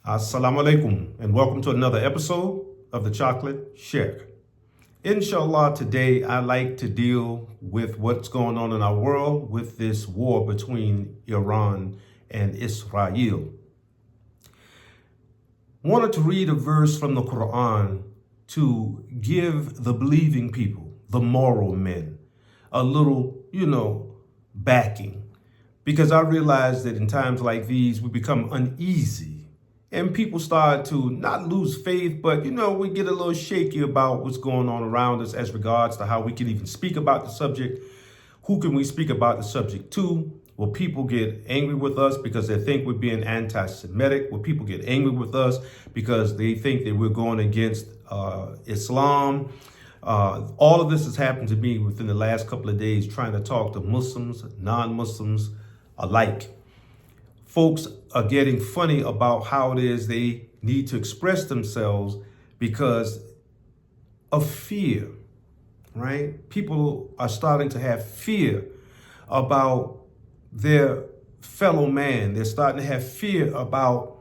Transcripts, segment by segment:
Assalamu alaikum, and welcome to another episode of the Chocolate Shack. Inshallah, today I like to deal with what's going on in our world with this war between Iran and Israel. Wanted to read a verse from the Quran to give the believing people, the moral men, a little, backing. Because I realize that in times like these, we become uneasy and people start to not lose faith, but we get a little shaky about what's going on around us as regards to how we can even speak about the subject. Who can we speak about the subject to? Will people get angry with us because they think we're being anti-Semitic? Will people get angry with us because they think that we're going against Islam? All of this has happened to me within the last couple of days, trying to talk to Muslims, non-Muslims alike. Folks are getting funny about how it is they need to express themselves because of fear, right? People are starting to have fear about their fellow man. They're starting to have fear about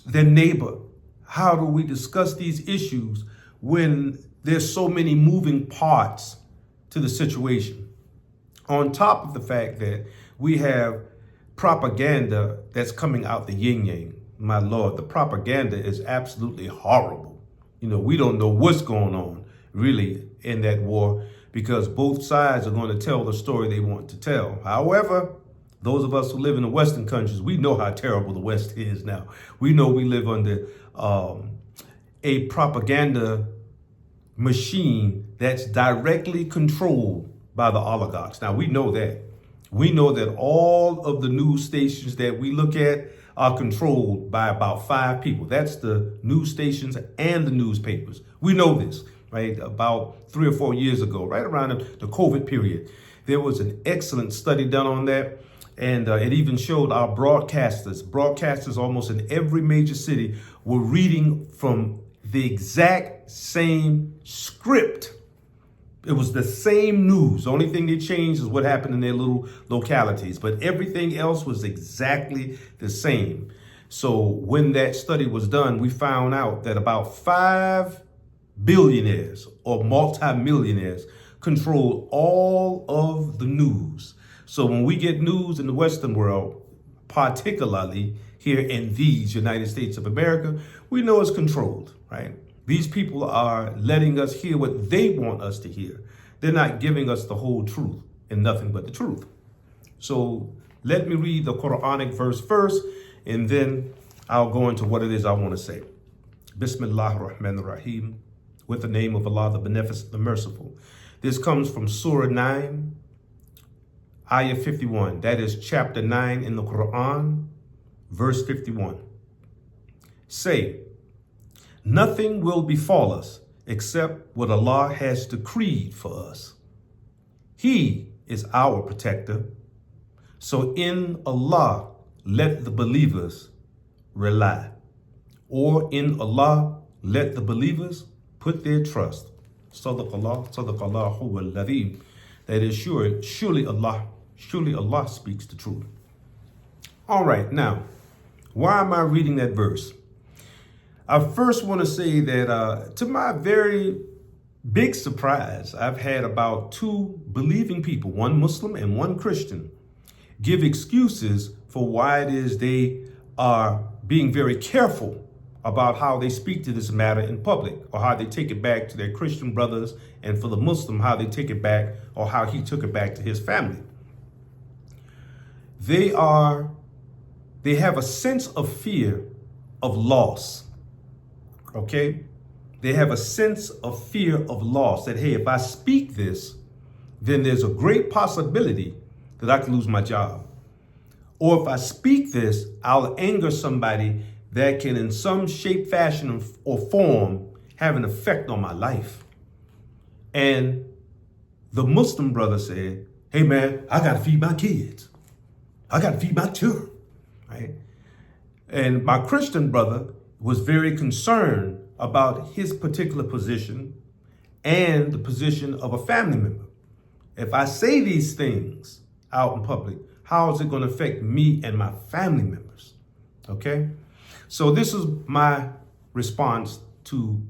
their neighbor. How do we discuss these issues when there's so many moving parts to the situation? On top of the fact that we have propaganda that's coming out the yin yang. My Lord, the propaganda is absolutely horrible. We don't know what's going on really in that war because both sides are going to tell the story they want to tell. However, those of us who live in the Western countries, we know how terrible the West is now. We know we live under a propaganda machine that's directly controlled by the oligarchs. Now, we know that. We know that all of the news stations that we look at are controlled by about 5 people. That's the news stations and the newspapers. We know this, right? About 3 or 4 years ago, right around the COVID period, there was an excellent study done on that. And it even showed our broadcasters almost in every major city were reading from the exact same script. It was the same news. The only thing they changed is what happened in their little localities, but everything else was exactly the same. So when that study was done, we found out that about 5 billionaires or multimillionaires control all of the news. So when we get news in the Western world, particularly here in these United States of America, we know it's controlled, right? These people are letting us hear what they want us to hear. They're not giving us the whole truth and nothing but the truth. So let me read the Quranic verse first, and then I'll go into what it is I want to say. Bismillah ar-Rahman ar-Rahim, with the name of Allah, the Beneficent, the Merciful. This comes from Surah 9, Ayah 51. That is chapter 9 in the Quran, verse 51. Say, nothing will befall us except what Allah has decreed for us. He is our protector. So in Allah, let the believers rely. Or in Allah, let the believers put their trust. Sadaqallah, sadaqallahu al-ladhim. That is surely Allah speaks the truth. All right, now, why am I reading that verse? I first want to say that to my very big surprise, I've had about 2 believing people, one Muslim and one Christian, give excuses for why it is they are being very careful about how they speak to this matter in public, or how they take it back to their Christian brothers, and for the Muslim, how they take it back, or how he took it back to his family. They have a sense of fear of loss. Okay? They have a sense of fear of loss that, hey, if I speak this, then there's a great possibility that I can lose my job. Or if I speak this, I'll anger somebody that can in some shape, fashion, or form have an effect on my life. And the Muslim brother said, hey man, I gotta feed my kids. I gotta feed my children, right? And my Christian brother was very concerned about his particular position and the position of a family member. If I say these things out in public, how is it going to affect me and my family members? Okay? So this is my response to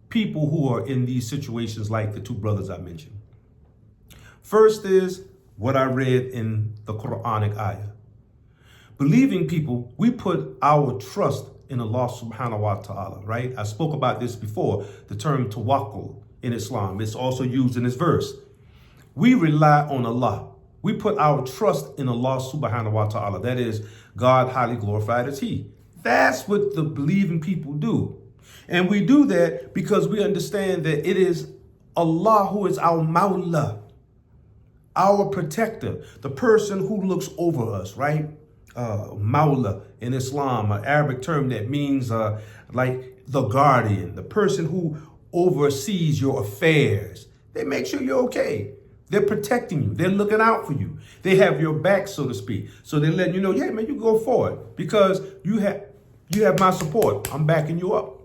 people who are in these situations like the two brothers I mentioned. First is what I read in the Quranic ayah. Believing people, we put our trust in Allah subhanahu wa ta'ala, right? I spoke about this before, the term tawakkul in Islam. It's also used in this verse. We rely on Allah. We put our trust in Allah subhanahu wa ta'ala. That is, God highly glorified as He. That's what the believing people do. And we do that because we understand that it is Allah who is our Mawla, our protector, the person who looks over us, right? Mawla in Islam, an Arabic term that means like the guardian, the person who oversees your affairs. They make sure you're okay. They're protecting you. They're looking out for you. They have your back, so to speak. So they're letting you know, yeah, man, you go forward because you have my support. I'm backing you up.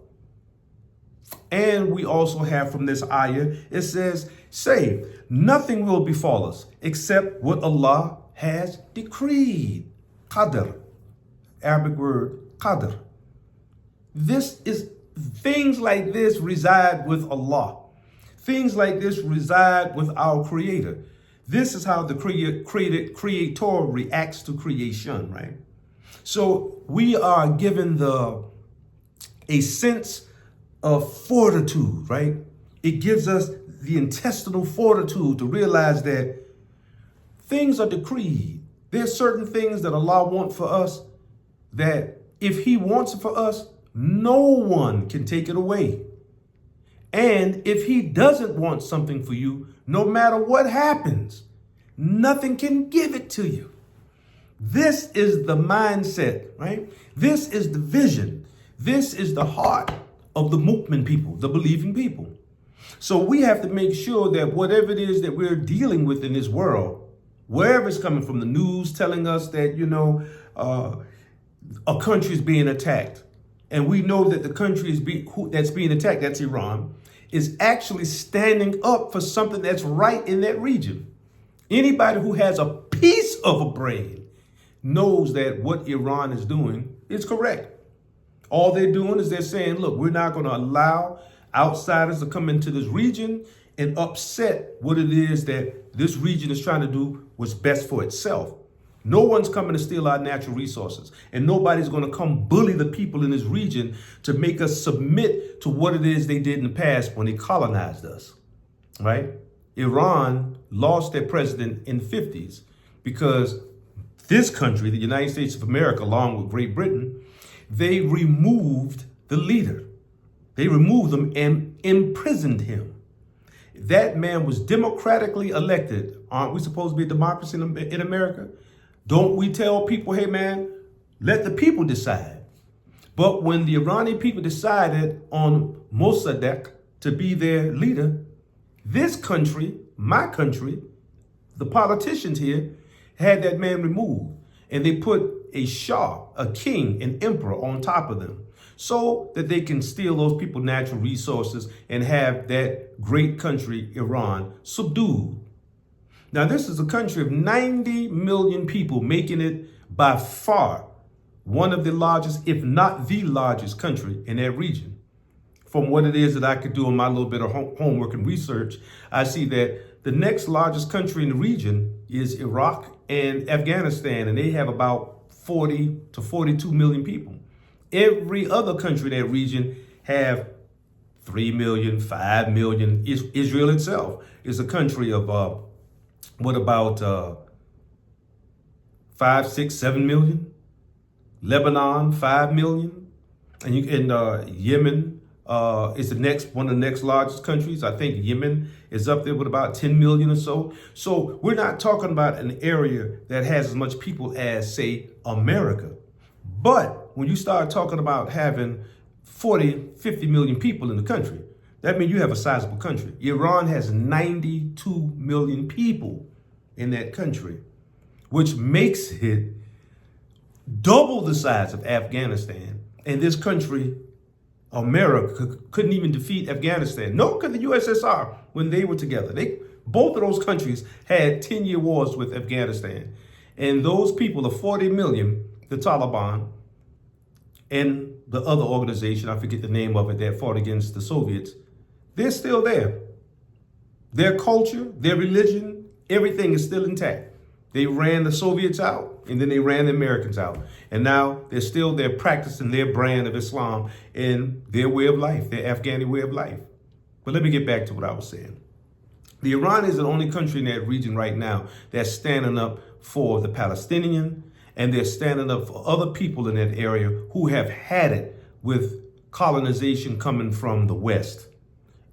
And we also have from this ayah, it says, say, nothing will befall us except what Allah has decreed. Qadr, Arabic word qadr. Things like this reside with Allah. Things like this reside with our Creator. This is how the Creator reacts to creation, right? So we are given a sense of fortitude, right? It gives us the intestinal fortitude to realize that things are decreed. There's certain things that Allah wants for us that if He wants it for us, no one can take it away. And if He doesn't want something for you, no matter what happens, nothing can give it to you. This is the mindset, right? This is the vision. This is the heart of the mu'min people, the believing people. So we have to make sure that whatever it is that we're dealing with in this world, wherever it's coming from, the news telling us that, a country is being attacked, and we know that the country that's being attacked, that's Iran, is actually standing up for something that's right in that region. Anybody who has a piece of a brain knows that what Iran is doing is correct. All they're doing is they're saying, look, we're not going to allow outsiders to come into this region and upset what it is that this region is trying to do what's best for itself. No one's coming to steal our natural resources, and nobody's going to come bully the people in this region to make us submit to what it is they did in the past when they colonized us, right? Iran lost their president in the 50s because this country, the United States of America, along with Great Britain, they removed the leader. They removed him and imprisoned him. That man was democratically elected. Aren't we supposed to be a democracy in America? Don't we tell people, hey man, let the people decide? But when the Iranian people decided on Mossadegh to be their leader, this country, my country, the politicians here had that man removed. And they put a Shah, a king, an emperor on top of them so that they can steal those people's natural resources and have that great country, Iran, subdued. Now, this is a country of 90 million people, making it by far one of the largest, if not the largest country in that region. From what it is that I could do in my little bit of homework and research, I see that the next largest country in the region is Iraq and Afghanistan, and they have about 40 to 42 million people. Every other country in that region have 3 million, 5 million. Israel itself is a country of, 5, 6, 7 million? Lebanon, 5 million. And Yemen is one of the next largest countries. I think Yemen is up there with about 10 million or so. So we're not talking about an area that has as much people as, say, America. But when you start talking about having 40, 50 million people in the country, that means you have a sizable country. Iran has 92 million people in that country, which makes it double the size of Afghanistan. And this country, America, couldn't even defeat Afghanistan. Nor could the USSR when they were together. Both of those countries had 10-year wars with Afghanistan. And those people, the 40 million, the Taliban, and the other organization, I forget the name of it, that fought against the Soviets, they're still there. Their culture, their religion, everything is still intact. They ran the Soviets out, and then they ran the Americans out. And now they're still there practicing their brand of Islam and their way of life, their Afghani way of life. But let me get back to what I was saying. The Iran is the only country in that region right now that's standing up for the Palestinian, and they're standing up for other people in that area who have had it with colonization coming from the West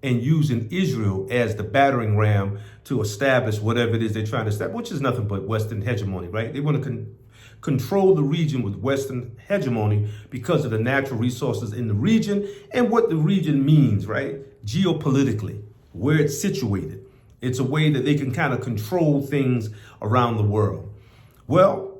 and using Israel as the battering ram to establish whatever it is they're trying to establish, which is nothing but Western hegemony, right? They want to control the region with Western hegemony because of the natural resources in the region and what the region means, right? Geopolitically, where it's situated. It's a way that they can kind of control things around the world. Well,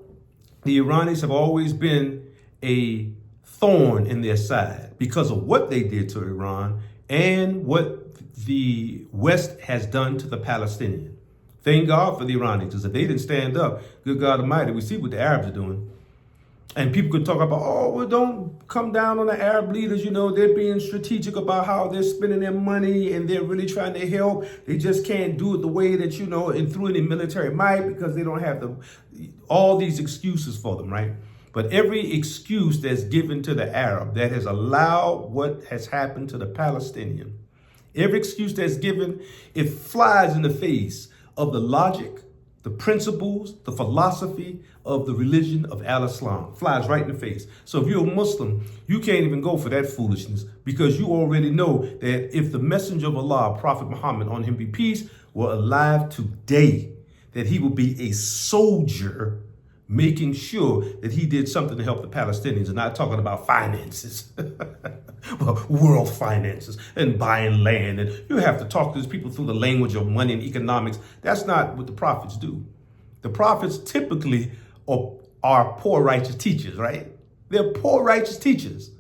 the Iranis have always been a thorn in their side because of what they did to Iran and what the West has done to the Palestinian. Thank God for the Iranians, because if they didn't stand up, good God Almighty, we see what the Arabs are doing. And people could talk about, oh, well, don't come down on the Arab leaders. You know, they're being strategic about how they're spending their money and they're really trying to help. They just can't do it the way that, you know, and through any military might because they don't have all these excuses for them, right? But every excuse that's given to the Arab that has allowed what has happened to the Palestinian, every excuse that's given, it flies in the face of the logic, the principles, the philosophy of the religion of Al-Islam. Flies right in the face. So if you're a Muslim, you can't even go for that foolishness because you already know that if the messenger of Allah, Prophet Muhammad, on him be peace, were alive today, that he would be a soldier making sure that he did something to help the Palestinians, and not talking about finances, well, world finances and buying land. And you have to talk to these people through the language of money and economics. That's not what the prophets do. The prophets typically are poor righteous teachers, right? They're poor righteous teachers.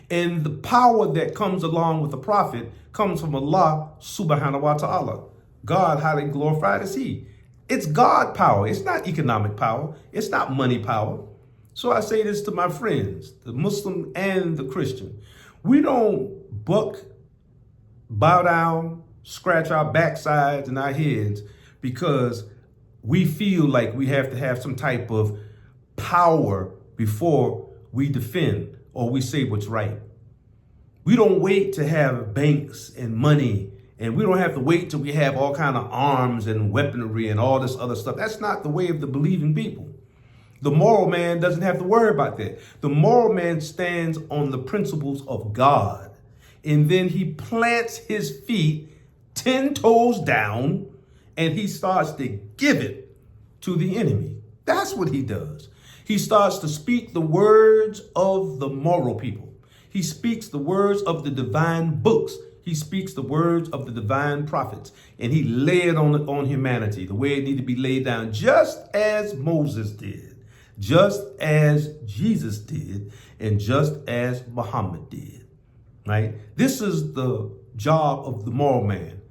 And the power that comes along with the prophet comes from Allah subhanahu wa ta'ala. God, highly glorified is he. It's God power. It's not economic power. It's not money power. So I say this to my friends, the Muslim and the Christian. We don't bow down, scratch our backsides and our heads because we feel like we have to have some type of power before we defend or we say what's right. We don't wait to have banks and money, and we don't have to wait till we have all kind of arms and weaponry and all this other stuff. That's not the way of the believing people. The moral man doesn't have to worry about that. The moral man stands on the principles of God, and then he plants his feet 10 toes down, and he starts to give it to the enemy. That's what he does. He starts to speak the words of the moral people. He speaks the words of the divine books. He speaks the words of the divine prophets, and he lay it on humanity the way it needed to be laid down, just as Moses did, just as Jesus did, and just as Muhammad did, right? This is the job of the moral man.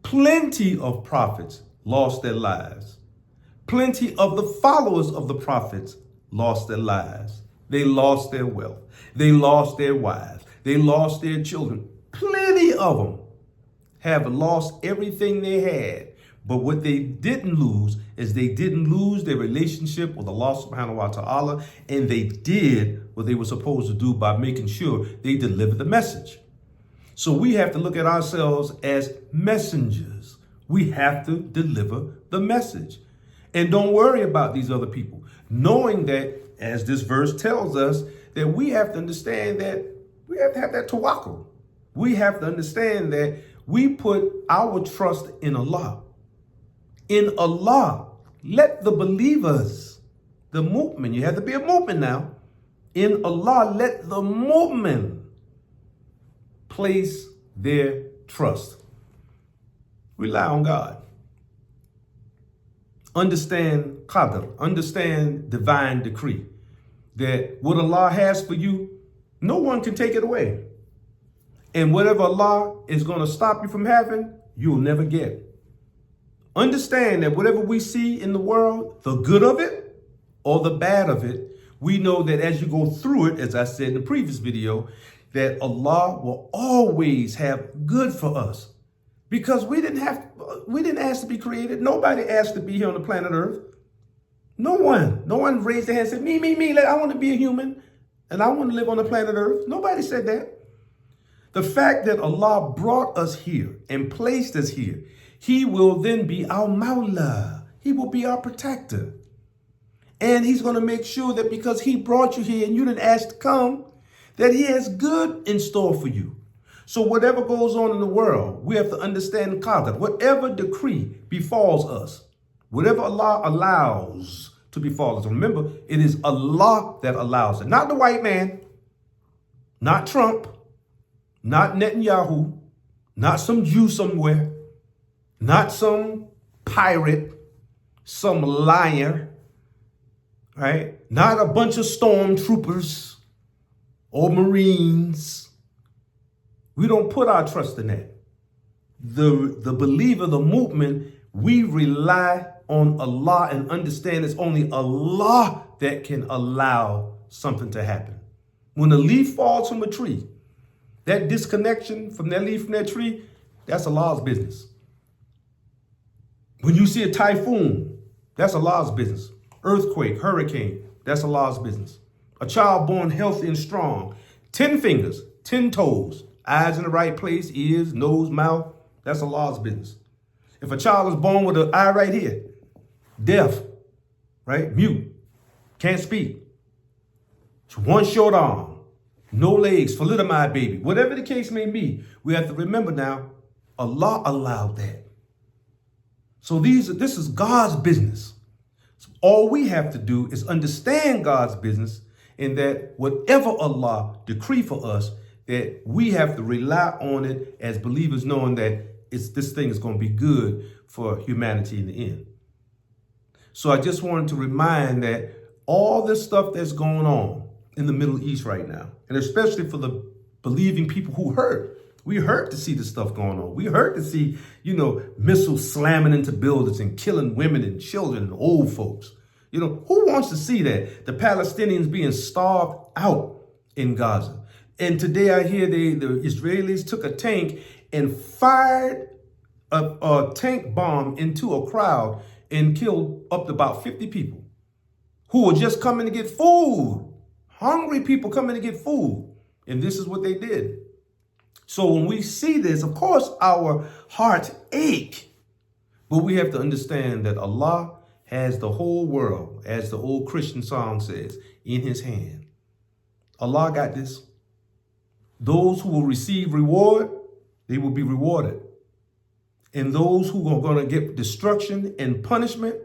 Plenty of prophets lost their lives. Plenty of the followers of the prophets lost their lives. They lost their wealth. They lost their wives. They lost their children. Plenty of them have lost everything they had. But what they didn't lose is they didn't lose their relationship with Allah subhanahu wa ta'ala, and they did what they were supposed to do by making sure they delivered the message. So we have to look at ourselves as messengers. We have to deliver the message. And don't worry about these other people, knowing that, as this verse tells us, that we have to understand that we have to have that tawakkul. We have to understand that we put our trust in Allah. In Allah, let the believers, the mu'min, you have to be a mu'min now. In Allah, let the mu'min place their trust. Rely on God. Understand qadr, understand divine decree, that what Allah has for you, no one can take it away. And whatever Allah is going to stop you from having, you'll never get. Understand that whatever we see in the world, the good of it or the bad of it, we know that as you go through it, as I said in the previous video, that Allah will always have good for us. Because we didn't ask to be created. Nobody asked to be here on the planet Earth. No one raised their hand and said, me, I want to be a human and I want to live on the planet Earth. Nobody said that. The fact that Allah brought us here and placed us here, he will then be our Mawla. He will be our protector. And he's going to make sure that because he brought you here and you didn't ask to come, that he has good in store for you. So whatever goes on in the world, we have to understand qadr. Whatever decree befalls us, whatever Allah allows to befall us. Remember, it is Allah that allows it. Not the white man, not Trump, not Netanyahu, not some Jew somewhere, not some pirate, some liar, right? Not a bunch of stormtroopers or Marines. We don't put our trust in that. The believer, the movement, we rely on Allah and understand it's only Allah that can allow something to happen. When a leaf falls from a tree, that disconnection from that leaf from that tree, that's Allah's business. When you see a typhoon, that's Allah's business. Earthquake, hurricane, that's Allah's business. A child born healthy and strong, 10 fingers, 10 toes, eyes in the right place, ears, nose, mouth, that's Allah's business. If a child is born with an eye right here, deaf, right, mute, can't speak, one short arm, no legs, thalidomide baby, whatever the case may be, we have to remember now, Allah allowed that. So this is God's business. So all we have to do is understand God's business, and that whatever Allah decree for us, that we have to rely on it as believers, knowing that this thing is going to be good for humanity in the end. So I just wanted to remind that all this stuff that's going on in the Middle East right now, and especially for the believing people who hurt, we hurt to see this stuff going on. We hurt to see, missiles slamming into buildings and killing women and children and old folks. Who wants to see that? The Palestinians being starved out in Gaza. And today I hear the Israelis took a tank and fired a tank bomb into a crowd and killed up to about 50 people who were just coming to get food. Hungry people coming to get food. And this is what they did. So when we see this, of course, our hearts ache. But we have to understand that Allah has the whole world, as the old Christian song says, in his hand. Allah got this. Those who will receive reward, they will be rewarded. And those who are going to get destruction and punishment,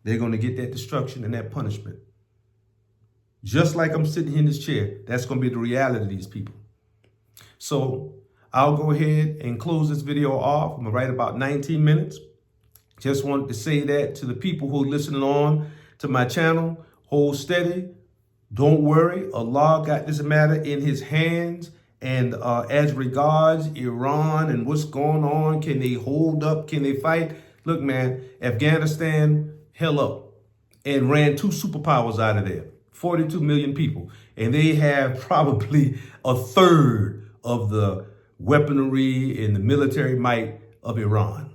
they're going to get that destruction and that punishment. Just like I'm sitting here in this chair, that's going to be the reality of these people. So I'll go ahead and close this video off. I'm going to write about 19 minutes. Just wanted to say that to the people who are listening on to my channel. Hold steady. Don't worry. Allah got this matter in his hands. And as regards Iran and what's going on, can they hold up? Can they fight? Look, man, Afghanistan held up and ran 2 superpowers out of there, 42 million people. And they have probably a third of the weaponry and the military might of Iran.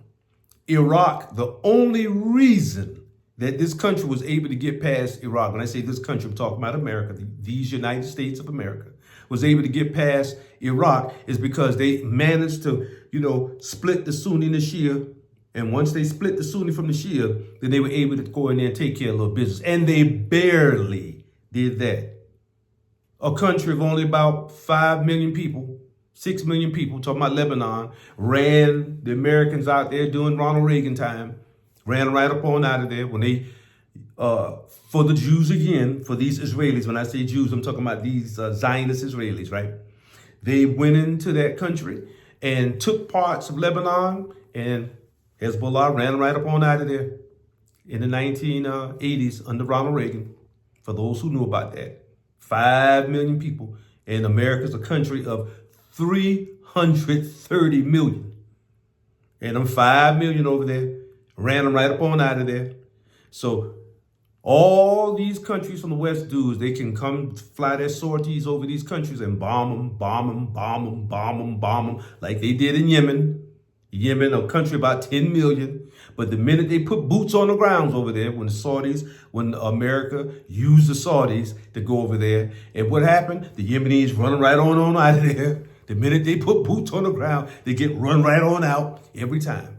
Iraq, the only reason that this country was able to get past Iraq, when I say this country, I'm talking about America, these United States of America, was able to get past Iraq is because they managed to, split the Sunni and the Shia. And once they split the Sunni from the Shia, then they were able to go in there and take care of a little business. And they barely did that. A country of only about 5 million people, 6 million people, talking about Lebanon, ran the Americans out there during Ronald Reagan time, ran right up on out of there when they, for the Jews again, for these Israelis, when I say Jews, I'm talking about these Zionist Israelis, right? They went into that country and took parts of Lebanon, and Hezbollah ran right up on out of there in the 1980s under Ronald Reagan, for those who knew about that. 5 million people, and America's a country of 330 million. And them 5 million over there ran them right up on out of there. So All these countries from the West do is they can come fly their sorties over these countries and bomb them, bomb them, bomb them, bomb them, bomb them, like they did in Yemen. Yemen, a country about 10 million. But the minute they put boots on the grounds over there, when America used the Saudis to go over there, and what happened? The Yemenis running right on out of there. The minute they put boots on the ground, they get run right on out every time.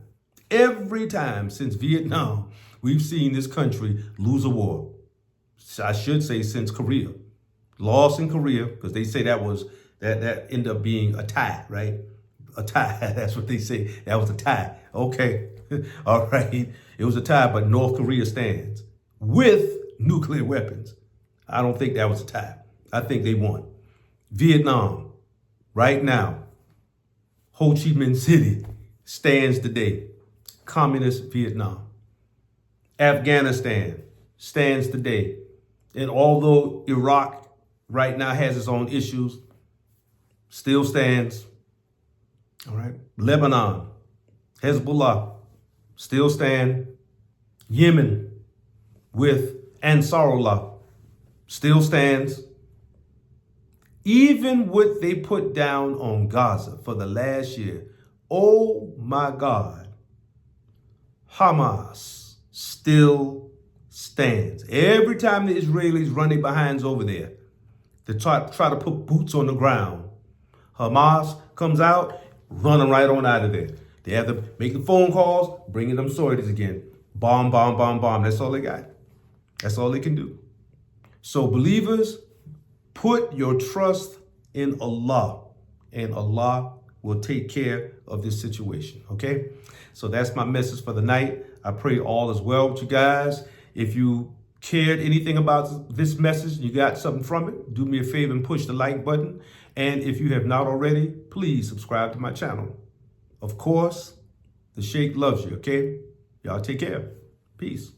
Every time since Vietnam, we've seen this country lose a war. I should say since Korea. Lost in Korea, because they say that ended up being a tie, right? A tie. That's what they say. That was a tie. Okay. All right. It was a tie, but North Korea stands with nuclear weapons. I don't think that was a tie. I think they won. Vietnam, right now, Ho Chi Minh City stands today. Communist Vietnam. Afghanistan stands today. And although Iraq right now has its own issues, still stands. All right. Lebanon, Hezbollah, still stand. Yemen with Ansarullah, still stands. Even what they put down on Gaza for the last year, oh my God, Hamas still stands. Every time the Israelis run their behinds over there to try to put boots on the ground, Hamas comes out, running right on out of there. They have to make the phone calls, bringing them sorties again. Bomb, bomb, bomb, bomb. That's all they got. That's all they can do. So believers, put your trust in Allah, and Allah will take care of this situation, okay? So that's my message for the night. I pray all is well with you guys. If you cared anything about this message, you got something from it, do me a favor and push the like button. And if you have not already, please subscribe to my channel. Of course, the Sheikh loves you, okay? Y'all take care. Peace.